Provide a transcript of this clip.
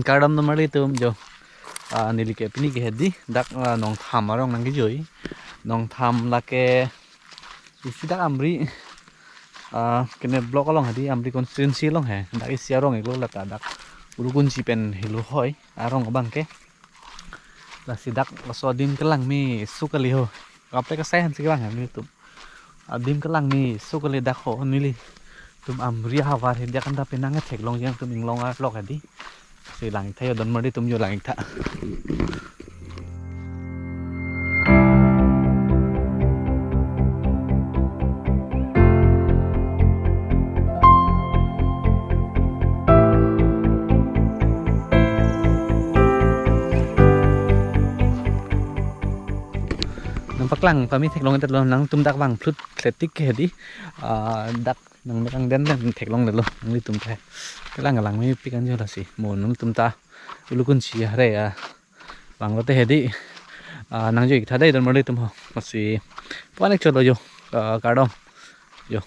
Kadam nomor itu jo nili ke pini ke hedi dak nong tham arong nang joi nong tham lake isi dak amri kene blok along hadi amri constituency long he dak isi arong eklo lata dak urukun si pen hilu hoi arong bang ke la sidak lasodim kelang mi sukali ho kape ka sai han sikang ha mi tu adim kelang mi sukali dak ho nili tum amri hawar he dak anda penang thek long yang tum inglong a lok hadi si lang thayo don mari tum jo lang tha nampak lang kami thek long tet long nang tum dak wang flut kletik ke hedi dak nang nang den den thek long lo nang tum thai lang mi pikan jo la si mo nang tum ta ulukun si hare ya bang lo te hedi nang jo ik thadai don mari tum ho si panek cholo jo kadom yo